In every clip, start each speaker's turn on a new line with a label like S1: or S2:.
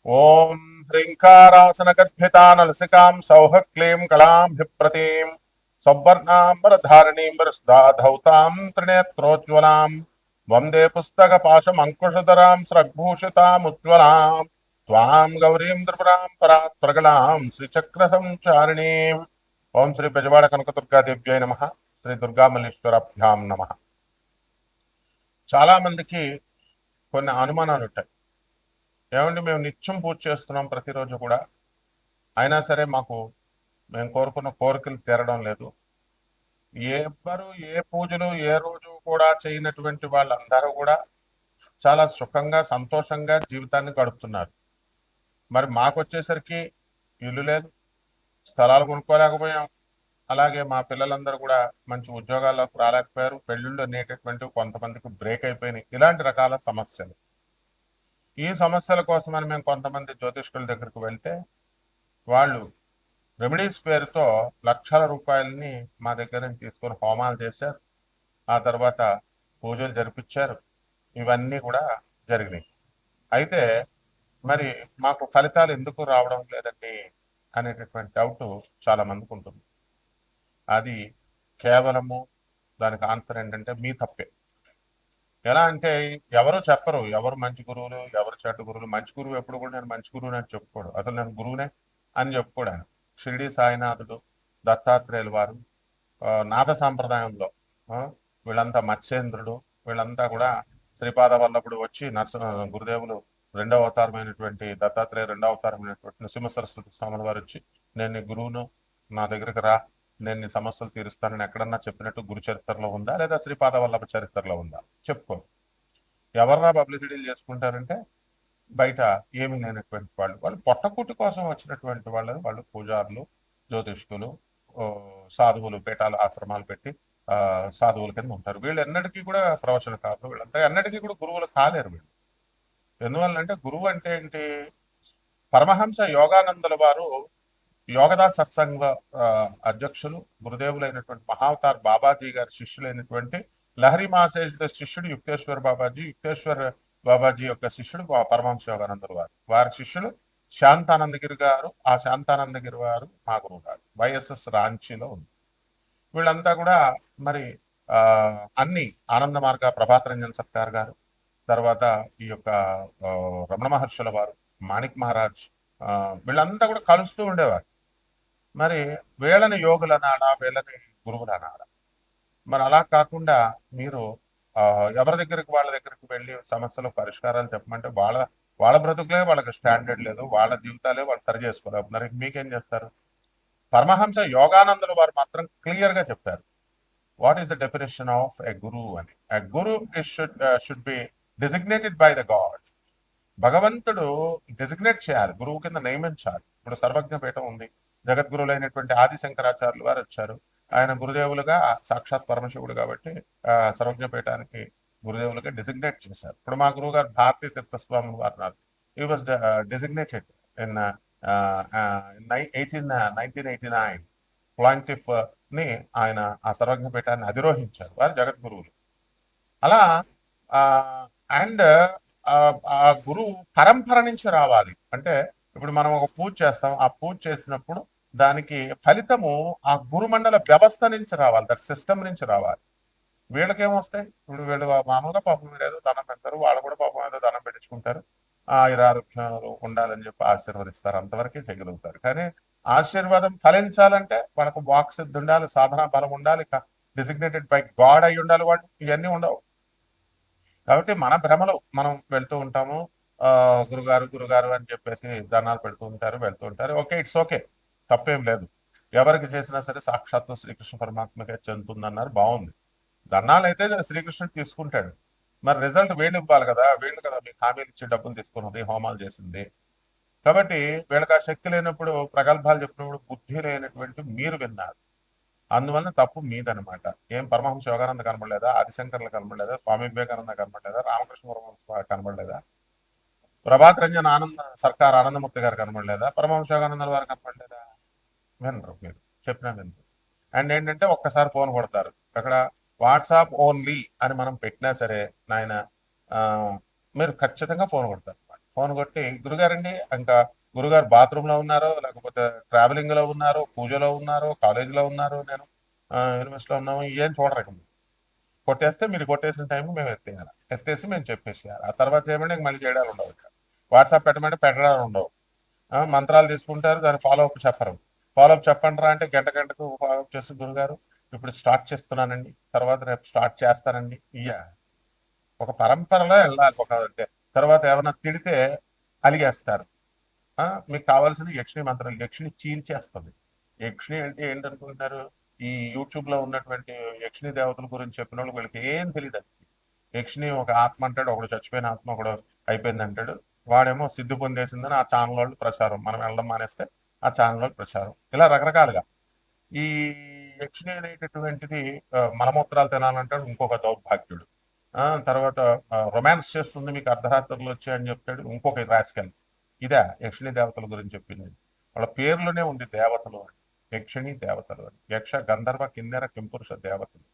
S1: ఓం హ్రీంకారాసనగద్భితానలసికాం సౌహ క్లీం కళాంభిప్రతీం సౌవర్ణాంబరధారణీం వరసుధాధౌతాం త్రినేత్రోజ్వలాం వందే పుస్తకపాశమంకుశధరాం స్రగ్భూషితాముజ్వలాం త్వాం గౌరీం త్రిపురాం పరాత్ ప్రగళాం శ్రీచక్ర సంచారిణీం. ఓం శ్రీ బెజవాడ కనకదుర్గాదేవ్యై నమః. శ్రీ దుర్గామల్లేశ్వరాభ్యాం నమః. చాలా మందికి కొన్ని అనుమానాలు ఉంటాయి. ఏమంటే మేము నిత్యం పూజ చేస్తున్నాం ప్రతిరోజు కూడా, అయినా సరే మాకు మేము కోరుకున్న కోరికలు తీరడం లేదు. ఎవ్వరు ఏ పూజలు ఏ రోజు కూడా చేయనటువంటి వాళ్ళందరూ కూడా చాలా సుఖంగా సంతోషంగా జీవితాన్ని గడుపుతున్నారు. మరి మాకు వచ్చేసరికి ఇల్లు లేదు, స్థలాలు కొనుక్కోలేకపోయాం. అలాగే మా పిల్లలందరూ కూడా మంచి ఉద్యోగాల్లోకి రాలేకపోయారు. పెళ్ళిళ్ళు అనేటటువంటి కొంతమందికి బ్రేక్ అయిపోయినాయి. ఇలాంటి రకాల సమస్యలు. ఈ సమస్యల కోసమని మేము కొంతమంది జ్యోతిష్కుల దగ్గరికి వెళ్తే వాళ్ళు రెమెడీస్ పేరుతో లక్షల రూపాయలని మా దగ్గర నుంచి తీసుకొని హోమాలు చేశారు. ఆ తర్వాత పూజలు జరిపించారు. ఇవన్నీ కూడా జరిగినాయి. అయితే మరి మాకు ఫలితాలు ఎందుకు రావడం లేదండి అనేటటువంటి డౌట్ చాలా మందికి ఉంటుంది. అది కేవలము దానికి ఆన్సర్ ఏంటంటే మీ తప్పే. ఎలా అంటే ఎవరు చెప్పరు ఎవరు మంచి గురువులు ఎవరు చెడ్డ గురువులు. మంచి గురువు ఎప్పుడు కూడా నేను మంచి గురువుని అని చెప్పుకోడు, అసలు నేను గురువునే అని చెప్పుకోడు ఆయన. షిరిడి సాయినాథుడు, దత్తాత్రేయులు వారు, నాథ సాంప్రదాయంలో వీళ్ళంతా మత్స్యేంద్రుడు, వీళ్ళంతా కూడా శ్రీపాద వల్లభుడు వచ్చి గురుదేవులు రెండవ అవతారమైనటువంటి దత్తాత్రేయ రెండవ అవతారమైనటువంటి నృసింహ సరస్వతి స్వాముల వారు వచ్చి నేను నీ గురువును, నా దగ్గరికి రా, నేను నీ సమస్యలు తీరుస్తానని ఎక్కడన్నా చెప్పినట్టు గురు చరిత్రలో ఉందా లేదా శ్రీపాద వల్లభ చరిత్రలో ఉందా? చెప్పుకో. ఎవర్రా పబ్లిసిటీలు చేసుకుంటారంటే బయట ఏమి లేనటువంటి వాళ్ళు, వాళ్ళు పొట్టకూటి కోసం వచ్చినటువంటి వాళ్ళు పూజారులు, జ్యోతిష్కులు, సాధువులు, పీఠాలు ఆశ్రమాలు పెట్టి సాధువుల కింద ఉంటారు. వీళ్ళు ఎన్నటికీ కూడా ప్రవచనకారులు, వీళ్ళంతా ఎన్నటికీ కూడా గురువులు కాలేరు వీళ్ళు. ఎందువల్లంటే గురువు అంటే ఏంటి? పరమహంస యోగానందుల వారు యోగదాస్ సత్సంగ అధ్యక్షులు, గురుదేవులైనటువంటి మహావతార్ బాబాజీ గారి శిష్యులైనటువంటి లహరి మహాశేష శిష్యుడు యుక్తేశ్వర్ బాబాజీ, యుక్తేశ్వర్ బాబాజీ యొక్క శిష్యుడు పరమహంస యోగానందుల వారు, వారి శిష్యులు శాంతానందగిరి గారు. ఆ శాంతానందగిరి వారు మా గురువు గారు వైఎస్ఎస్ రాంచీలో ఉంది. వీళ్ళంతా కూడా మరి అన్ని ఆనంద మార్గ ప్రభాత్ రంజన్ సర్కార్ గారు, తర్వాత ఈ యొక్క రమణ మహర్షుల వారు, మాణిక్ మహారాజ్, వీళ్ళంతా కూడా కలుస్తూ ఉండేవారు. మరి వీళ్ళని యోగులు అనాడా, వీళ్ళని గురువులు అనాడా? మరి అలా కాకుండా మీరు ఎవరి దగ్గరికి వాళ్ళ దగ్గరికి వెళ్ళి సమస్యలు పరిష్కారాలు చెప్పమంటే వాళ్ళ వాళ్ళ బ్రతుకులే వాళ్ళకి స్టాండర్డ్ లేదు, వాళ్ళ జీవితాలే వాళ్ళు సరి చేసుకోలేకపోతున్నారు. మీకేం చేస్తారు? పరమహంస యోగానందుల వారు మాత్రం క్లియర్ గా చెప్పారు what is the definition of a guru అని. A guru should be designated by the God. భగవంతుడు డిజిగ్నేట్ చేయాలి, గురువు కింద నియమించాలి. ఇప్పుడు సర్వజ్ఞ పీఠం ఉంది, జగద్గురువులైనటువంటి ఆది శంకరాచార్యులు వారు వచ్చారు. ఆయన గురుదేవులుగా సాక్షాత్ పరమశివుడు కాబట్టి సర్వజ్ఞ పీఠానికి గురుదేవులుగా డిజిగ్నేట్ చేశారు. ఇప్పుడు మా గురువు గారు భారతీ తీర్థస్వామి వారు ఈ వాజ్ డిజిగ్నేటెడ్ ఇన్ 1989 ప్లాంటిఫ్ ని ఆయన ఆ సర్వజ్ఞ పీఠాన్ని అధిరోహించారు, వారు జగద్గురువులు. అలా అండ్ ఆ గురువు పరంపర నుంచి రావాలి. అంటే ఇప్పుడు మనం ఒక పూజ చేస్తాం, ఆ పూజ చేసినప్పుడు దానికి ఫలితము ఆ గురుమండల వ్యవస్థ నుంచి రావాలి, దట్ సిస్టమ్ నుంచి రావాలి. వీళ్ళకేమొస్తాయి? ఇప్పుడు వీళ్ళు మామూలుగా పాపం ఏదో ధనం పెడతారు, వాళ్ళు కూడా పాపం ఏదో ధనం పెట్టించుకుంటారు, ఆయురారోగ్యాలు ఉండాలని చెప్పి ఆశీర్వదిస్తారు, అంతవరకే చేయగలుగుతారు. కానీ ఆశీర్వాదం ఫలించాలంటే మనకు వాక్ సిద్ధి ఉండాలి, సాధన బలం ఉండాలి, డిజిగ్నేటెడ్ బై గాడ్ అయి ఉండాలి. వాళ్ళు ఇవన్నీ ఉండవు. కాబట్టి మన భ్రమలో మనం వెళ్తూ ఉంటాము. గురుగారు గురుగారు అని చెప్పేసి దండాలు పెడుతూ ఉంటారు, వెళ్తూ ఉంటారు. ఓకే, ఇట్స్ ఓకే, తప్పేం లేదు. ఎవరికి చేసినా సరే సాక్షాత్తు శ్రీకృష్ణ పరమాత్మకే చెందుతుందన్నారు, బాగుంది. దండాలు అయితే శ్రీకృష్ణుడు తీసుకుంటాడు, మరి రిజల్ట్ వీళ్ళు ఇవ్వాలి కదా, వీళ్ళు కదా మీకు హామీలు ఇచ్చి డబ్బులు తీసుకున్నది, హోమాలు చేసింది. కాబట్టి వీళ్ళకి ఆ శక్తి లేనప్పుడు, ప్రగల్భాలు చెప్పినప్పుడు బుద్ధి లేనటువంటి మీరు విన్నారు, అందువల్ల తప్పు మీదనమాట. ఏం పరమహంస యోగానంద కనబడలేదా? ఆదిశంకర్లు కనబడలేదా? స్వామి వివేకానంద కనబడలేదా? రామకృష్ణ పరమహంస కనబడలేదా? ప్రభాత్ రంజన్ ఆనంద సర్కార్ ఆనందమూర్తి గారు కనబడలేదా? పరమహంస యోగానందల వారు కనబడలేదా? వినరు మీరు, చెప్పినా వినరు. అండ్ ఏంటంటే ఒక్కసారి ఫోన్ కొడతారు, అక్కడ వాట్సాప్ ఓన్లీ అని మనం పెట్టినా సరే నాయన మీరు ఖచ్చితంగా ఫోన్ కొడతారు. ఫోన్ కొట్టి గురుగారండి, ఇంకా గురుగారు బాత్రూమ్ లో ఉన్నారు, లేకపోతే ట్రావెలింగ్ లో ఉన్నారు, పూజలో ఉన్నారు, కాలేజీలో ఉన్నారు, నేను యూనివర్సిటీలో ఉన్నాము, ఏం చూడరు. కొట్టేస్తే మీరు కొట్టేసిన టైం మేము ఎత్తేయాలి, ఎత్తేసి మేము చెప్పేసేయాలి. ఆ తర్వాత చేయమంటే ఇంక మళ్ళీ చేయడాలు ఉండవు. ఇక వాట్సాప్ పెట్టమంటే పెట్టడాలు ఉండవు. మంత్రాలు తీసుకుంటారు, దాని ఫాలో అప్ చెప్పరు. ఫాలో అప్ చెప్పండి రా అంటే గంట గంటకు ఫాలో అప్ చేసి గురుగారు ఇప్పుడు స్టార్ట్ చేస్తున్నానండి, తర్వాత రేపు స్టార్ట్ చేస్తానండి. ఒక పరంపరలో వెళ్ళాలి. తర్వాత ఏమైనా తిడితే అలిగేస్తారు. మీకు కావాల్సిన యక్షిణి మంత్రం, యక్షిణి చీల్చేస్తుంది. యక్షిణి అంటే ఏంటనుకుంటున్నారు? ఈ యూట్యూబ్ లో ఉన్నటువంటి యక్షిణి దేవతల గురించి చెప్పిన వాళ్ళు వీళ్ళకి ఏం తెలియదు. యక్షిణి ఒక ఆత్మ అంటాడు, ఒకడు చచ్చిపోయిన ఆత్మ ఒకడు అయిపోయింది అంటాడు. వాడేమో సిద్ధి పొందేసిందని ఆ ఛానల్ వాళ్ళు ప్రచారం, మనం వెళ్ళడం మానేస్తే ఆ ఛానల్ వాళ్ళు ప్రచారం, ఇలా రకరకాలుగా. ఈ యక్షిణి అనేటటువంటిది మలమూత్రాలు తినాలంటాడు ఇంకొక దౌర్భాగ్యుడు. తర్వాత రొమాన్స్ చేస్తుంది మీకు అర్ధరాత్రులు వచ్చి అని చెప్తాడు ఇంకొక రాసికల్. ఇదే యక్షిణి దేవతల గురించి చెప్పింది. వాళ్ళ పేర్లోనే ఉంది దేవతలు అని. యక్షిణి దేవతలు అని, యక్ష గంధర్వ కిన్నెర కింపురుష దేవతలు.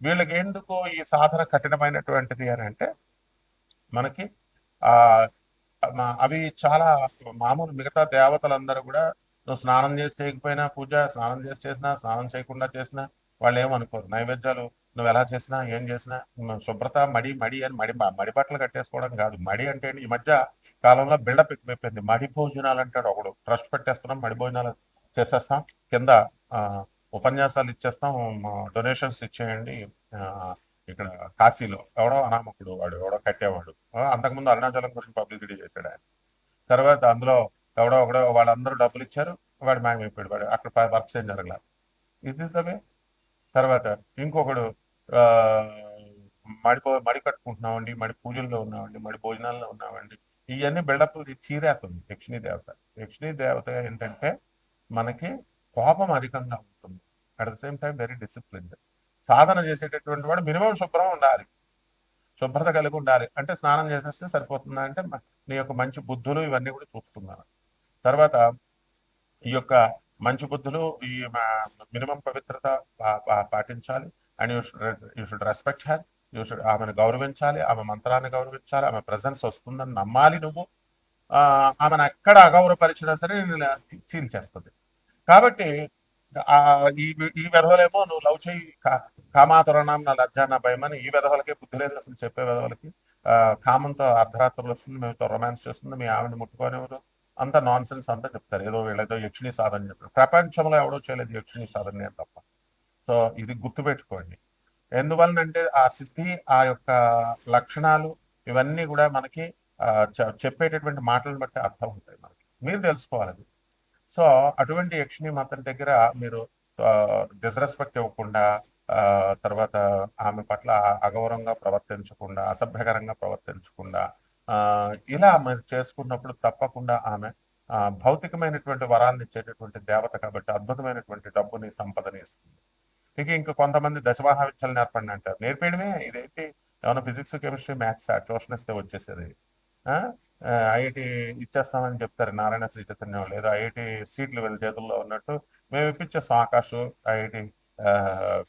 S1: వీళ్ళకి ఎందుకు ఈ సాధన కఠినమైనటువంటిది అని అంటే, మనకి ఆ అవి చాలా మామూలు. మిగతా దేవతలందరూ కూడా నువ్వు స్నానం చేసి చేయకపోయినా పూజ, స్నానం చేసి చేసినా, స్నానం చేయకుండా చేసినా వాళ్ళు ఏమనుకోరు. నైవేద్యాలు నువ్వు ఎలా చేసినా ఏం చేసినా శుభ్రత మడి మడి అని మడి మడి బట్టలు కట్టేసుకోవడం కాదు. మడి అంటే ఈ మధ్య కాలంలో బిల్డప్ ఎక్కువైపోయింది. మడి భోజనాలు అంటాడు ఒకడు, ట్రస్ట్ పెట్టేస్తున్నాం, మడి భోజనాలు చేసేస్తాం, కింద ఉపన్యాసాలు ఇచ్చేస్తాం, డొనేషన్స్ ఇచ్చేయండి. ఇక్కడ కాశీలో ఎవడో అనామకుడు, వాడు ఎవడో కట్టేవాడు, అంతకుముందు అరుణాచలం గురించి పబ్లిసిటీ చేశాడు ఆయన. తర్వాత అందులో ఎవడో ఒకడో వాళ్ళందరూ డబ్బులు ఇచ్చారు, వాడు మాయమైపోయాడు, వాడు అక్కడ వర్క్స్ ఏం జరగలేదు. Is is the way. తర్వాత ఇంకొకడు మడి కట్టుకుంటున్నామండి, మడి పూజల్లో ఉన్నామండి, మడి భోజనాల్లో ఉన్నామండి, ఇవన్నీ బిల్డప్ చీరేస్తుంది యక్షిణీ దేవత. యక్షిణీ దేవత ఏంటంటే మనకి కోపం అధికంగా ఉంటుంది, at the same time very discipline. సాధన చేసేటటువంటి వాడు మినిమం శుభ్రం ఉండాలి, శుభ్రత కలిగి ఉండాలి. అంటే స్నానం చేసేస్తే సరిపోతుందా అంటే నీ యొక్క మంచి బుద్ధులు ఇవన్నీ కూడా చూసుకున్నాను. తర్వాత ఈ యొక్క మంచి బుద్ధులు, ఈ మినిమం పవిత్రత పాటించాలి. And you should respect her, you should ఆమెను గౌరవించాలి, ఆమె మంత్రాన్ని గౌరవించాలి, ఆమె ప్రజెన్స్ వస్తుందని నమ్మాలి నువ్వు. ఆమెను ఎక్కడ అగౌరవపరిచినా సరే నేను చీల్చేస్తుంది. కాబట్టి ఈ ఈ వెధవలేమో నువ్వు లవ్ చేయి, కామాతురణం నా లజ్జా నా భయమని, ఈ వెధవలకే బుద్ధి లేదు అసలు చెప్పే వెధవలకి. కామంతో అర్ధరాత్రులు వస్తుంది, మేముతో రొమాన్స్ చేస్తుంది, మీ ఆవిడని ముట్టుకోనివ్వరు, అంత నాన్ సెన్స్ అంతా చెప్తారు. ఏదో వీళ్ళేదో యక్షిణి సాధన చేస్తారు. ప్రపంచంలో ఎవడో చేయలేదు యక్షిణి సాధన తప్ప. సో ఇది గుర్తుపెట్టుకోండి. ఎందువలనంటే ఆ సిద్ధి, ఆ యొక్క లక్షణాలు ఇవన్నీ కూడా మనకి చెప్పేటటువంటి మాటలను బట్టి అర్థం ఉంటాయి మనకి, మీరు తెలుసుకోవాలి. సో అటువంటి యక్షిణి మాత్రం దగ్గర మీరు డిస్రెస్పెక్ట్ ఇవ్వకుండా, తర్వాత ఆమె పట్ల అగౌరవంగా ప్రవర్తించకుండా, అసభ్యకరంగా ప్రవర్తించకుండా, ఇలా మీరు చేసుకున్నప్పుడు తప్పకుండా ఆమె భౌతికమైనటువంటి వరాలను ఇచ్చేటటువంటి దేవత కాబట్టి అద్భుతమైనటువంటి డబ్బుని, సంపదని ఇస్తుంది. ఇంకా కొంతమంది దశమహావిద్యలు నేర్పండి అంటారు. నేర్పేయడమే ఇదేంటి, ఏమైనా ఫిజిక్స్, కెమిస్ట్రీ, మ్యాథ్స్ ట్యూషన్ ఇస్తే వచ్చేసేది. ఐఐటి ఇచ్చేస్తామని చెప్తారు నారాయణ శ్రీ చైతన్యం, లేదా ఐఐటి సీట్లు వీళ్ళ చేతుల్లో ఉన్నట్టు మేము ఇప్పించేస్తాం. ఆకాష్, ఐఐటి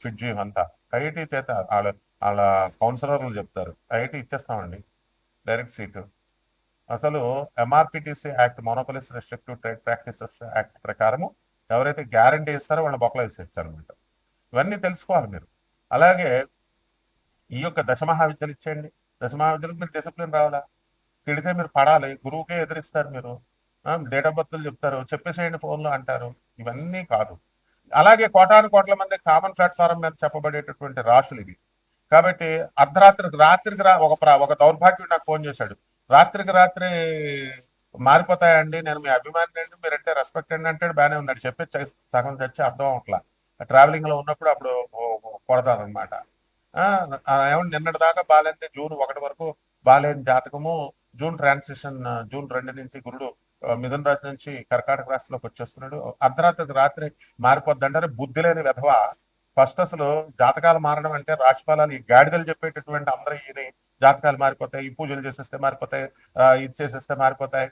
S1: ఫిడ్జీ అంతా ఐఐటి చేత వాళ్ళ వాళ్ళ కౌన్సిలర్లు చెప్తారు ఐఐటి ఇచ్చేస్తామండి డైరెక్ట్ సీటు. అసలు MRPTC act, monopolies restrictive trade practices act ప్రకారము ఎవరైతే గ్యారంటీ ఇస్తారో వాళ్ళ బొక్కలో వేసేస్తారు అనమాట. ఇవన్నీ తెలుసుకోవాలి మీరు. అలాగే ఈ యొక్క దశమహావిద్యలు ఇచ్చేయండి. దశమహావిద్యలకు మీరు డిసిప్లిన్ రావాలా? తిడితే మీరు పడాలి, గురువుకే ఎదిరిస్తారు మీరు, డేట్ ఆఫ్ బర్త్లు చెప్తారు, చెప్పేసేయండి ఫోన్లో అంటారు. ఇవన్నీ కాదు. అలాగే కోటాను కోట్ల మంది కామన్ ప్లాట్ఫారం మీద చెప్పబడేటటువంటి రాశులు ఇవి. కాబట్టి రాత్రికి ఒక దౌర్భాగ్యుడు నాకు ఫోన్ చేశాడు, రాత్రికి రాత్రి మారిపోతాయండి, నేను మీ అభిమాని అండి, మీరంటే రెస్పెక్ట్ అండి అంటాడు. బాగానే ఉన్నాడు, చెప్పి సగం చచ్చి అర్థం అవట్లా. ట్రావెలింగ్ లో ఉన్నప్పుడు అప్పుడు కొడతారు అనమాట. ఏమంటే నిన్నటి దాకా బాగాలేంటే జూన్ 1 వరకు బాగాలేని జాతకము, జూన్ ట్రాన్సిషన్, జూన్ 2 నుంచి గురుడు మిథున రాశి నుంచి కర్కాటక రాశిలోకి వచ్చేస్తున్నాడు, అర్ధరాత్రికి రాత్రి మారిపోద్ది అంటారు. బుద్ధి లేని విధవ. ఫస్ట్ అసలు జాతకాలు మారడం అంటే రాశిఫలాలు ఈ గాడిదలు చెప్పేటటువంటి అందరూ ఈయన జాతకాలు మారిపోతాయి, ఈ పూజలు చేసేస్తే మారిపోతాయి, ఇది చేసేస్తే మారిపోతాయి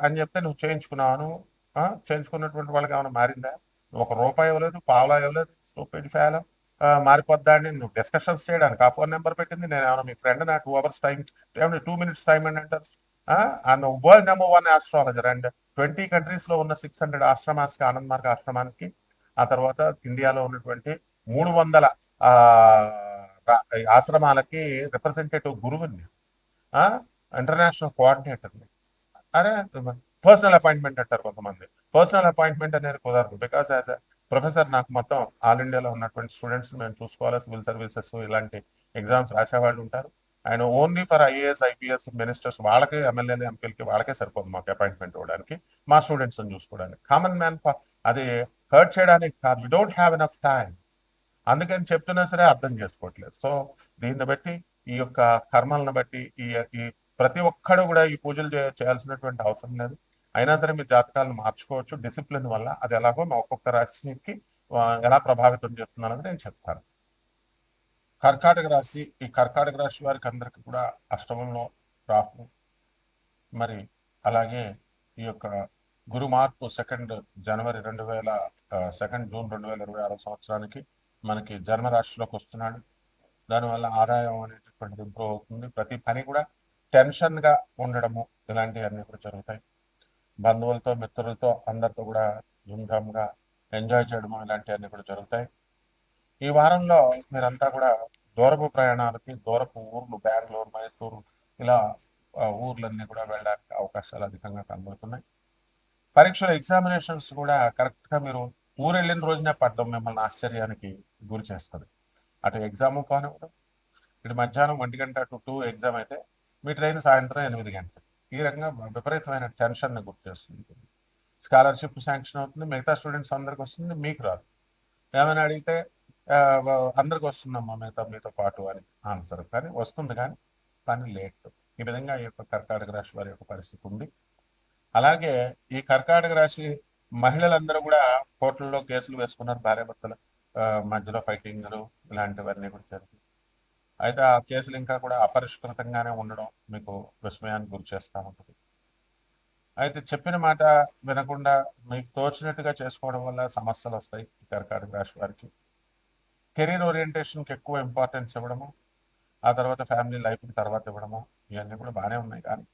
S1: అని చెప్తే నువ్వు చేయించుకున్నావు. చేయించుకున్నటువంటి వాళ్ళకి ఏమైనా మారిందా? ₹1 ఇవ్వలేదు, పావలా ఇవ్వలేదు, స్టూపిడ్ ఫెలో. మారిపోద్దా అని నువ్వు డిస్కషన్స్ చేయడానికి ఆ ఫోన్ నెంబర్ పెట్టింది. నేను ఏమైనా మీ ఫ్రెండ్, నా 2 hours టైం, 2 minutes టైం అని అంటారు. And world number 1 astrologer. And 20 countries లో ఉన్న 600 ఆశ్రమాస్కి, ఆనంద్ మార్గ ఆశ్రమానికి, ఆ తర్వాత ఇండియాలో ఉన్నటువంటి 300 ఆ, ఆశ్రమాలకి రిప్రజెంటేటివ్ గురువుని, ఇంటర్నేషనల్ కోఆర్డినేటర్ని. అరే, పర్సనల్ అపాయింట్మెంట్ అంటారు కొంతమంది. పర్సనల్ అపాయింట్మెంట్ అనేది కుదరదు. బికాస్ యాజ్ ఎ ప్రొఫెసర్ నాకు మొత్తం ఆల్ ఇండియాలో ఉన్నటువంటి స్టూడెంట్స్ మేము చూసుకోవాలి. సివిల్ సర్వీసెస్ ఇలాంటి ఎగ్జామ్స్ రాసేవాళ్ళు ఉంటారు. ఆయన only for IAS, IPS ministers వాళ్ళకే, ఎమ్మెల్యేలు, ఎంపీలకి వాళ్ళకే సరిపోదు మాకు అపాయింట్మెంట్ ఇవ్వడానికి, మా స్టూడెంట్స్ చూసుకోవడానికి. కామన్ మ్యాన్ అది హర్ట్ చేయడానికి కాదు. We don't have enough time. అందుకని చెప్తున్నా సరే అర్థం చేసుకోవట్లేదు. సో దీన్ని బట్టి, ఈ యొక్క కర్మలను బట్టి, ఈ ప్రతి ఒక్కడు కూడా ఈ పూజలు చేయాల్సినటువంటి అవసరం లేదు. అయినా సరే మీ జాతకాలను మార్చుకోవచ్చు డిసిప్లిన్ వల్ల. అది ఎలాగో మా ఒక్కొక్క రాశికి ఎలా ప్రభావితం చేస్తుంది అన్నది నేను చెప్తాను. కర్కాటక రాశి, ఈ కర్కాటక రాశి వారికి అందరికీ కూడా అష్టమంలో రాహు, మరి అలాగే ఈ యొక్క గురు మార్పు 2 జనవరి 2 జూన్ 2026 సంవత్సరానికి మనకి జన్మరాశిలోకి వస్తున్నాడు. దానివల్ల ఆదాయం అనేటటువంటిది ఇంప్రూవ్ అవుతుంది. ప్రతి పని కూడా టెన్షన్గా ఉండడము ఇలాంటివన్నీ కూడా జరుగుతాయి. బంధువులతో, మిత్రులతో, అందరితో కూడా ధూమ్ధామ్గా ఎంజాయ్ చేయడము ఇలాంటివన్నీ కూడా జరుగుతాయి. ఈ వారంలో మీరంతా కూడా దూరపు ప్రయాణాలకి, దూరపు ఊర్లు, బెంగళూరు, మైసూరు ఇలా ఊర్లన్నీ కూడా వెళ్ళడానికి అవకాశాలు అధికంగా కనబడుతున్నాయి. పరీక్షల ఎగ్జామినేషన్స్ కూడా కరెక్ట్గా మీరు ఊరు వెళ్ళిన రోజునే పడ్డం మిమ్మల్ని ఆశ్చర్యానికి గురి చేస్తుంది. అటు ఎగ్జామ్ కానివ్వడం, ఇటు మధ్యాహ్నం 1 గంట టు 2 ఎగ్జామ్ అయితే మీ ట్రైన్ సాయంత్రం 8 గంటలు. ఈ రకంగా విపరీతమైన టెన్షన్ని గుర్తు చేస్తుంది. స్కాలర్షిప్ శాంక్షన్ అవుతుంది, మిగతా స్టూడెంట్స్ అందరికి వస్తుంది, మీకు రాదు. ఏమైనా అడిగితే అందరికి వస్తుందమ్మా మీతో పాటు అని ఆన్సర్, కానీ వస్తుంది, కానీ పని లేట్. ఈ విధంగా ఈ యొక్క కర్కాటక రాశి వారి యొక్క పరిస్థితి ఉంది. అలాగే ఈ కర్కాటక రాశి మహిళలందరూ కూడా కోర్టుల్లో కేసులు వేసుకున్నారు. భార్యాభర్తల మధ్యలో ఫైటింగ్లు ఇలాంటివన్నీ కూడా జరుగుతుంది. అయితే ఆ కేసులు ఇంకా కూడా అపరిష్కృతంగానే ఉండడం మీకు విస్మయానికి గురి చేస్తూ ఉంటుంది. అయితే చెప్పిన మాట వినకుండా మీకు తోచినట్టుగా చేసుకోవడం వల్ల సమస్యలు వస్తాయి ఈ కర్కాటక రాశి వారికి. కెరీర్ ఓరియంటేషన్కి ఎక్కువ ఇంపార్టెన్స్ ఇవ్వడము, ఆ తర్వాత ఫ్యామిలీ లైఫ్కి తర్వాత ఇవ్వడము, ఇవన్నీ కూడా బాగానే ఉన్నాయి. కానీ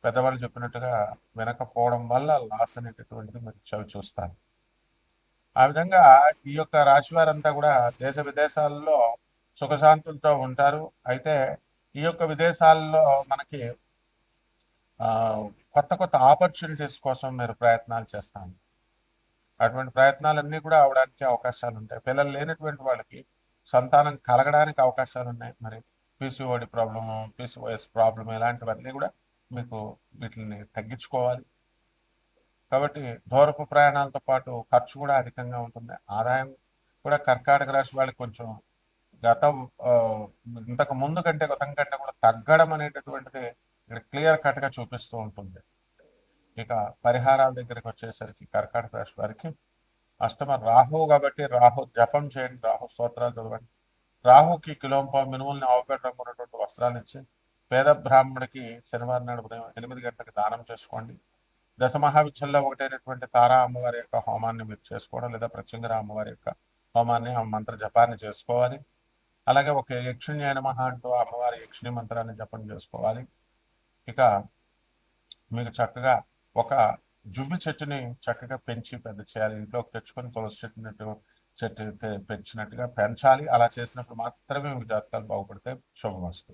S1: పెద్దవాళ్ళు చెప్పినట్టుగా వినకపోవడం వల్ల లాస్ అనేటటువంటిది మీరు చవి చూస్తారు. ఆ విధంగా ఈ యొక్క రాశి వారంతా కూడా దేశ విదేశాల్లో సుఖశాంతులతో ఉంటారు. అయితే ఈ యొక్క విదేశాల్లో మనకి కొత్త కొత్త ఆపర్చునిటీస్ కోసం మీరు ప్రయత్నాలు చేస్తాను. అటువంటి ప్రయత్నాలన్నీ కూడా అవడానికి అవకాశాలు ఉంటాయి. పిల్లలు లేనటువంటి వాళ్ళకి సంతానం కలగడానికి అవకాశాలు ఉన్నాయి. మరి పీసీఓడి ప్రాబ్లము, పీసీఓఎస్ ప్రాబ్లమ్ ఇలాంటివన్నీ కూడా మీకు వీటిని తగ్గించుకోవాలి. కాబట్టి దూరపు ప్రయాణాలతో పాటు ఖర్చు కూడా అధికంగా ఉంటుంది. ఆదాయం కూడా కర్కాటక రాశి వాళ్ళకి కొంచెం గతం ఇంతకు ముందు కంటే, గతం కంటే కూడా తగ్గడం అనేటటువంటిది ఇక్కడ క్లియర్ కట్గా చూపిస్తూ ఉంటుంది. ఇక పరిహారాల దగ్గరికి వచ్చేసరికి కర్కాటక రాశి వారికి అష్టమ రాహువు కాబట్టి రాహు జపం చేయండి, రాహు స్తోత్రాలు చదవండి. రాహుకి కిలోంపావు మినుముల్ని ఆవుపేట రంగు ఉన్నటువంటి వస్త్రాలు ఇచ్చి పేద బ్రాహ్మణుడికి శనివారం నాడు ఉదయం 8 గంటలకు దానం చేసుకోండి. దశమహావిద్యల్లో ఒకటైనటువంటి తారా అమ్మవారి యొక్క హోమాన్ని మీరు చేసుకోవడం, లేదా ప్రత్యంగర అమ్మవారి యొక్క హోమాన్ని, ఆ మంత్ర జపాన్ని చేసుకోవాలి. అలాగే ఒక యక్షిణ్యాయ నమః అంటూ అమ్మవారి యక్షిణి మంత్రాన్ని జపం చేసుకోవాలి. ఇక మీకు చక్కగా ఒక జుబ్బి చెట్టుని చక్కగా పెంచి పెద్ద చేయాలి. ఇంట్లోకి తెచ్చుకొని తులసి చెట్టు పెంచినట్టుగా పెంచాలి. అలా చేసినప్పుడు మాత్రమే మీకు జాతకాలు బాగుపడితే శుభమస్తు.